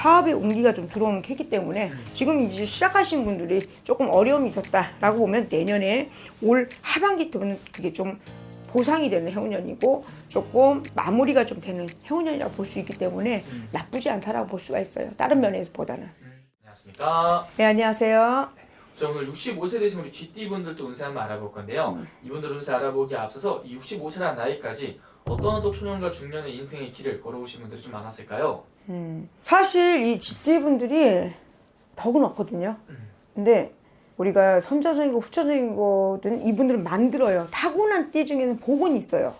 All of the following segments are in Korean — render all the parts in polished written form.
사업에 온기가 좀 들어오는 캐기 때문에 지금 이제 시작하신 분들이 조금 어려움이 있었다라고 보면 내년에 올 하반기 때는 그게 좀 보상이 되는 해운년이고 조금 마무리가 좀 되는 해운년이라고 볼 수 있기 때문에 나쁘지 않다라고 볼 수가 있어요. 다른 면에서보다는. 안녕하십니까. 네, 안녕하세요. 자, 오늘 65세 되신 우리 GT분들도 운세 한번 알아볼 건데요. 이분들 운세 알아보기에 앞서서 이 65세라는 나이까지 어떤 또 초년과 중년의 인생의 길을 걸어오신 분들이 좀 많았을까요? 사실 이 GT분들이 덕은 없거든요. 근데 우리가 선자적이고 후천적인 거든 이분들은 만들어요. 타고난 띠 중에는 복은 있어요.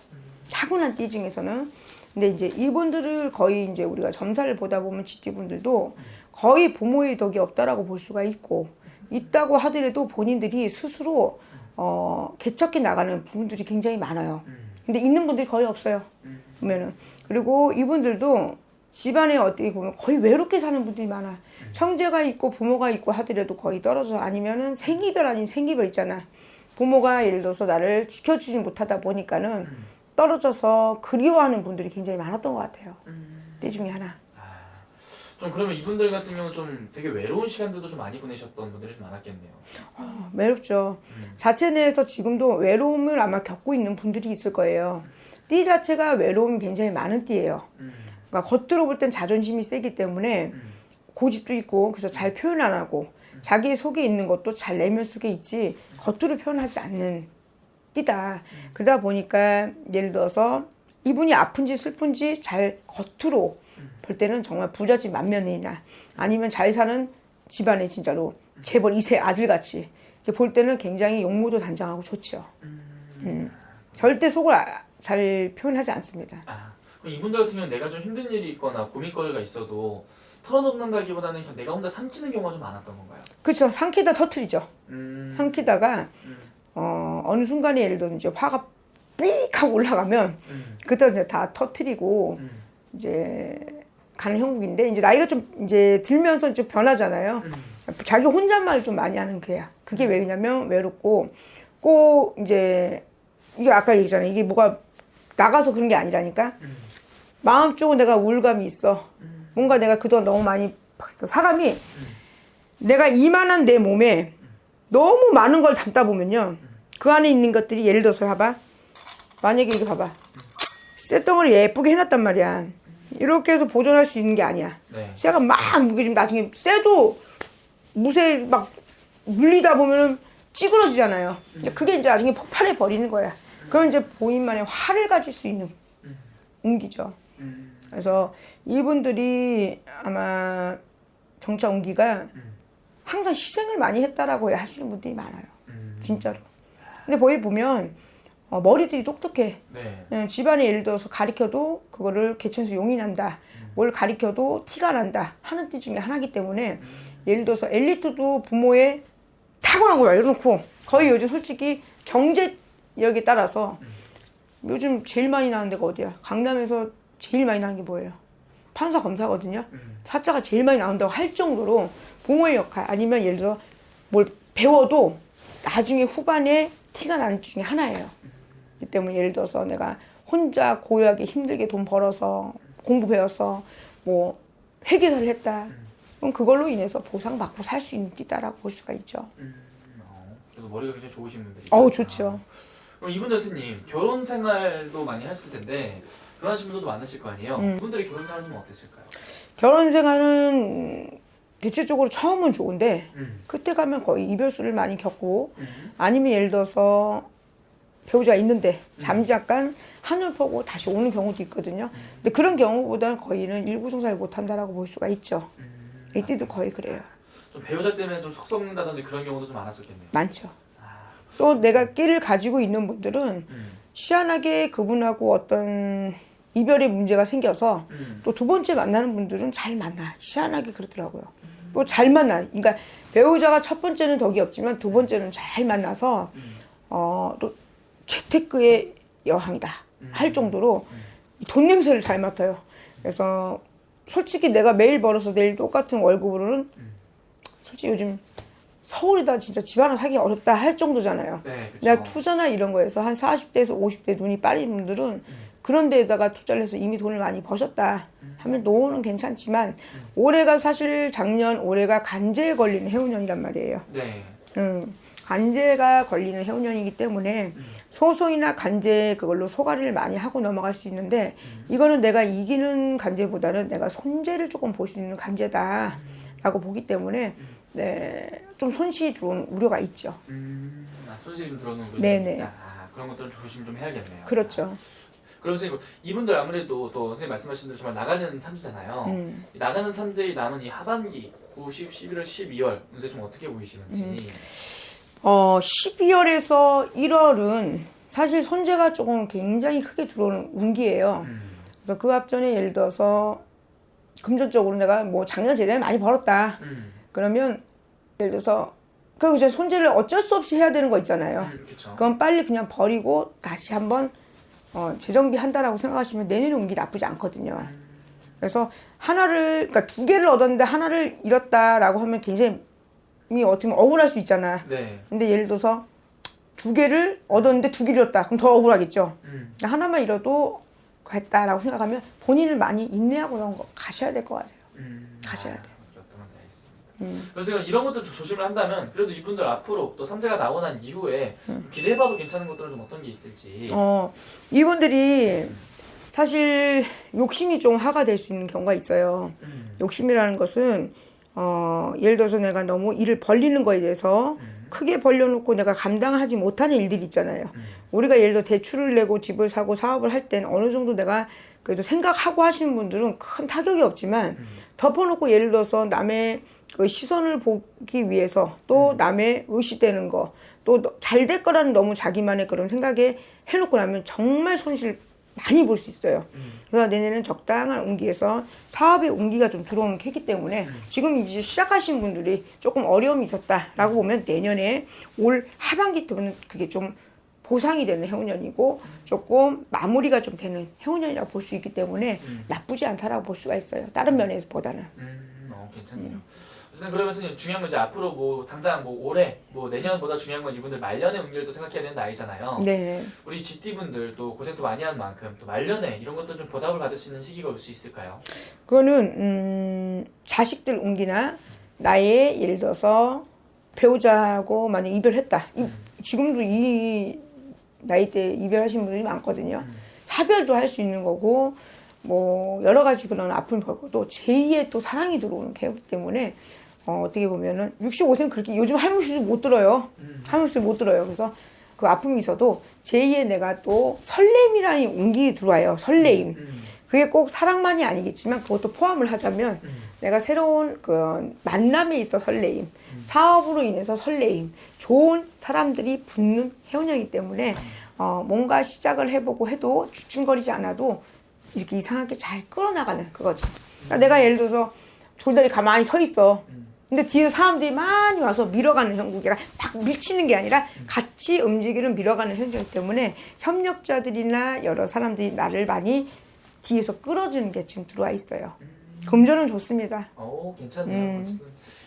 타고난 띠 중에서는. 근데 이제 이분들을 거의 이제 우리가 점사를 보다 보면 GT분들도 거의 부모의 덕이 없다라고 볼 수가 있고, 있다고 하더라도 본인들이 스스로 개척해 나가는 부분들이 굉장히 많아요. 근데 있는 분들이 거의 없어요. 보면은. 그리고 이분들도 집안에 어떻게 보면 거의 외롭게 사는 분들이 많아. 형제가 있고 부모가 있고 하더라도 거의 떨어져. 아니면은 생이별 아닌 생이별 있잖아. 부모가 예를 들어서 나를 지켜주지 못하다 보니까는 떨어져서 그리워하는 분들이 굉장히 많았던 것 같아요. 때 중에 하나. 좀 그러면 이분들 같은 경우는 좀 되게 외로운 시간들도 좀 많이 보내셨던 분들이 좀 많았겠네요. 외롭죠. 자체 내에서 지금도 외로움을 아마 겪고 있는 분들이 있을 거예요. 띠 자체가 외로움이 굉장히 많은 띠예요. 그러니까 겉으로 볼 땐 자존심이 세기 때문에 고집도 있고 그래서 잘 표현 안 하고 자기 속에 있는 것도 잘 내면 속에 있지 겉으로 표현하지 않는 띠다. 그러다 보니까 예를 들어서 이분이 아픈지 슬픈지 잘 겉으로 볼 때는 정말 부잣집 만면이나 아니면 잘 사는 집안에 진짜로 재벌 2세 아들같이 볼 때는 굉장히 용모도 단장하고 좋죠. 절대 속을 잘 표현하지 않습니다. 그럼 이분들 같은 경우는 내가 좀 힘든 일이 있거나 고민거리가 있어도 털어놓는다기보다는 그냥 내가 혼자 삼키는 경우가 좀 많았던 건가요? 그렇죠. 삼키다 터트리죠. 삼키다가 어느 순간에 예를 들어 이제 화가 삑 하고 올라가면 그때 이제 다 터트리고 이제 가는 형국인데 이제 나이가 좀 이제 들면서 좀 변하잖아요. 자기 혼잣말을 좀 많이 하는 그야. 그게 왜냐면 외롭고 꼭 이제 이게 아까 얘기했잖아요. 이게 뭐가 나가서 그런 게 아니라니까. 마음 쪽은 내가 우울감이 있어. 뭔가 내가 그동안 너무 많이 봤어. 사람이 내가 이만한 내 몸에 너무 많은 걸 담다 보면요. 그 안에 있는 것들이 예를 들어서 봐봐. 만약에 이거 봐봐. 쇳덩어리 예쁘게 해놨단 말이야. 이렇게 해서 보존할 수 있는 게 아니야. 네. 쇠가 막 무게지면 나중에 쇠도 무쇠 막 물리다 보면은 찌그러지잖아요. 그게 이제 나중에 폭발해 버리는 거야. 그럼 이제 본인만의 화를 가질 수 있는 운기죠. 그래서 이분들이 아마 정차 운기가 항상 희생을 많이 했다라고 하시는 분들이 많아요. 진짜로. 근데 거기 보면 머리들이 똑똑해. 네. 집안에 예를 들어서 가리켜도 그거를 개천에서 용이 난다. 뭘 가리켜도 티가 난다. 하는 띠 중에 하나이기 때문에 예를 들어서 엘리트도 부모의 타고난 거야. 이래놓고 거의 요즘 솔직히 경제력에 따라서 요즘 제일 많이 나는 데가 어디야? 강남에서 제일 많이 나는 게 뭐예요? 판사 검사거든요. 사자가 제일 많이 나온다고 할 정도로 부모의 역할 아니면 예를 들어 뭘 배워도 나중에 후반에 티가 나는 중에 하나예요. 그 때문에 예를 들어서 내가 혼자 고요하게 힘들게 돈 벌어서 공부 배워서 뭐 회계사를 했다. 그럼 그걸로 인해서 보상받고 살 수 있는 띠다라고 볼 수가 있죠. 그래서 머리가 굉장히 좋으신 분들이. 좋죠. 그럼 이분들 스님 결혼 생활도 많이 하실 텐데 결혼하신 분들도 많으실 거 아니에요? 이분들의 결혼 생활은 좀 어땠을까요? 결혼 생활은 대체적으로 처음은 좋은데 그때 가면 거의 이별수를 많이 겪고 아니면 예를 들어서 배우자가 있는데 잠잠깐 하늘 보고 다시 오는 경우도 있거든요. 근데 그런 경우보다는 거의는 일구성사를 못한다라고 볼 수가 있죠. 이때도 거의 그래요. 좀 배우자 때문에 좀 속 썩는다든지 그런 경우도 좀 많았었겠네요. 많죠. 또 내가 끼를 가지고 있는 분들은 희한하게 그분하고 어떤 이별의 문제가 생겨서 또 두 번째 만나는 분들은 잘 만나. 희한하게 그렇더라고요. 또 잘 만나. 그러니까 배우자가 첫 번째는 덕이 없지만 두 번째는 잘 만나서 또 재테크의 여왕이다 할 정도로 돈 냄새를 잘 맡아요. 그래서 솔직히 내가 매일 벌어서 내일 똑같은 월급으로는 솔직히 요즘 서울이다 진짜 집 하나 사기 어렵다 할 정도잖아요. 네, 그쵸. 내가 투자나 이런 거에서 한 40대에서 50대 눈이 빠진 분들은 그런 데에다가 투자를 해서 이미 돈을 많이 버셨다 하면 노후는 괜찮지만 올해가 사실 작년 올해가 간제에 걸리는 해운년이란 말이에요. 네. 간제가 걸리는 해운년이기 때문에 소송이나 간제 그걸로 소가리를 많이 하고 넘어갈 수 있는데 이거는 내가 이기는 간제보다는 내가 손재를 조금 볼 수 있는 간제다라고 보기 때문에 네, 좀 손실이 들어오는 우려가 있죠. 손실이 좀 들어오는 거죠. 네네. 그런 것들은 조심 좀 해야겠네요. 그렇죠. 그럼 선생님 이분들 아무래도 또 선생님 말씀하신 대로 정말 나가는 삼재잖아요. 이 나가는 삼재의 남은 이 하반기 9, 10, 11월, 12월 운세 좀 어떻게 보이시는지. 12월에서 1월은 사실 손재가 조금 굉장히 크게 들어오는 운기예요. 그래서 그 앞전에 예를 들어서 금전적으로 내가 뭐 작년 재단을 많이 벌었다. 그러면 예를 들어서 그 이제 손재를 어쩔 수 없이 해야 되는 거 있잖아요. 그건 빨리 그냥 버리고 다시 한번 재정비 한다라고 생각하시면 내년에 운기 나쁘지 않거든요. 그래서 하나를 그러니까 두 개를 얻었는데 하나를 잃었다라고 하면 굉장히 어떻게 보면 억울할 수 있잖아. 네. 근데 예를 들어서 두 개를 얻었는데 두 개를 잃었다. 그럼 더 억울하겠죠. 하나만 잃어도 했다라고 생각하면 본인을 많이 인내하고 가셔야 될 것 같아요. 가셔야 돼요. 그래서 이런 것들 조심을 한다면 그래도 이분들 앞으로 또 삼재가 나오고 난 이후에 기대해봐도 괜찮은 것들은 좀 어떤 게 있을지. 이분들이 사실 욕심이 좀 화가 될 수 있는 경우가 있어요. 욕심이라는 것은 예를 들어서 내가 너무 일을 벌리는 거에 대해서 크게 벌려놓고 내가 감당하지 못하는 일들이 있잖아요. 우리가 예를 들어 대출을 내고 집을 사고 사업을 할 때는 어느 정도 내가 그래도 생각하고 하시는 분들은 큰 타격이 없지만 덮어놓고 예를 들어서 남의 그 시선을 보기 위해서 또 남의 의시되는 거 또 잘 될 거라는 너무 자기만의 그런 생각에 해놓고 나면 정말 손실 많이 볼 수 있어요. 그래서 내년에는 적당한 운기에서 사업의 운기가 좀 들어오는 캐기 때문에 지금 이제 시작하신 분들이 조금 어려움이 있었다라고 보면 내년에 올 하반기 때문에 그게 좀 보상이 되는 해운년이고 조금 마무리가 좀 되는 해운년이라고 볼 수 있기 때문에 나쁘지 않다라고 볼 수가 있어요. 다른 면에서보다는. 괜찮네요. 그러면서 중요한 건 이제 앞으로 뭐 당장 뭐 올해 뭐 내년보다 중요한 건 이분들 말년의 운기를 또 생각해야 되는 나이잖아요. 네. 우리 GT 분들 또 고생도 많이 한 만큼 또 말년에 이런 것들 좀 보답을 받을 수 있는 시기가 올 수 있을까요? 그거는 자식들 운기나 나의 예를 들어서 배우자하고 만약 이별했다. 지금도 이 나이 때 이별하신 분들이 많거든요. 사별도 할 수 있는 거고 뭐 여러 가지 그런 아픔을 겪고 또 제2의 또 사랑이 들어오는 개요기 때문에 어떻게 보면은 65세는 그렇게 요즘 할머니도 못 들어요. 할머니도 못 들어요. 그래서 그 아픔이 있어도 제2의 내가 또 설렘이라는 운기 들어와요. 설레임. 그게 꼭 사랑만이 아니겠지만 그것도 포함을 하자면 내가 새로운 그 만남에 있어 설레임, 사업으로 인해서 설레임, 좋은 사람들이 붙는 해운년이기 때문에 뭔가 시작을 해보고 해도 주춤거리지 않아도 이렇게 이상하게 잘 끌어나가는 그거죠. 그러니까 내가 예를 들어서 돌다리 가만히 서 있어. 근데 뒤에 사람들이 많이 와서 밀어가는 형국이라 막 밀치는 게 아니라 같이 움직이는 밀어가는 현상이기 때문에 협력자들이나 여러 사람들이 나를 많이 뒤에서 끌어주는 게 지금 들어와 있어요. 금전은 좋습니다. 괜찮네요.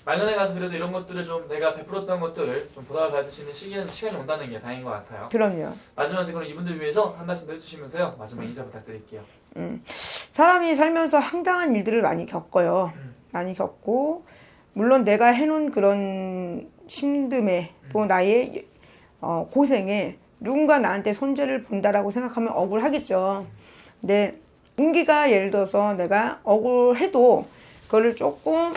말년에 가서 그래도 이런 것들을 좀 내가 베풀었던 것들을 좀 보답을 받을 수 있는 시간이 온다는 게 다행인 것 같아요. 그럼요. 마지막에 그럼 이분들 위해서 한 말씀 해주시면서요. 마지막 인사 부탁드릴게요. 사람이 살면서 황당한 일들을 많이 겪어요. 많이 겪고 물론 내가 해놓은 그런 힘듦에 또 나의 고생에 누군가 나한테 손재를 본다라고 생각하면 억울하겠죠. 근데 운기가 예를 들어서 내가 억울해도 그거를 조금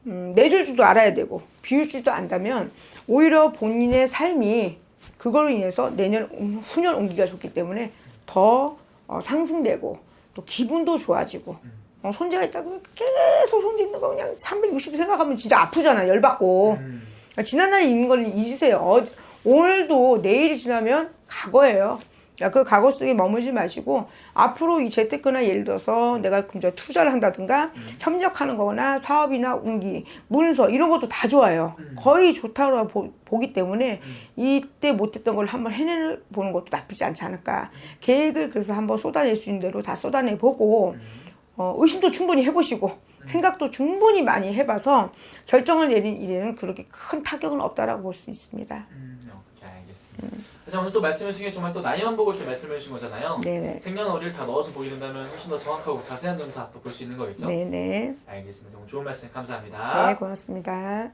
내줄 줄도 알아야 되고 비울 줄도 안다면 오히려 본인의 삶이 그걸로 인해서 내년 후년 운기가 좋기 때문에 더 상승되고 또 기분도 좋아지고 손재가 있다고 계속 손재 있는 거 그냥 360일 생각하면 진짜 아프잖아. 열받고. 지난날에 있는 걸 잊으세요. 오늘도 내일이 지나면 과거예요. 그 과거 속에 머물지 마시고 앞으로 이 재테크나 예를 들어서 내가 투자를 한다든가 협력하는 거나 사업이나 운기, 문서 이런 것도 다 좋아요. 거의 좋다고 보기 때문에 이때 못했던 걸 한번 해내보는 것도 나쁘지 않지 않을까. 계획을 그래서 한번 쏟아낼 수 있는 대로 다 쏟아내보고 의심도 충분히 해보시고 생각도 충분히 많이 해봐서 결정을 내린 일에는 그렇게 큰 타격은 없다라고 볼 수 있습니다. 오케이, 알겠습니다. 자, 오늘 또 말씀해 주신 게 정말 또 나이만 보고 이렇게 말씀해 주신 거잖아요. 네네. 생년월일 다 넣어서 보게 된다면 훨씬 더 정확하고 자세한 점사 또 볼 수 있는 거겠죠? 네네. 알겠습니다. 오늘 좋은 말씀 감사합니다. 네, 고맙습니다.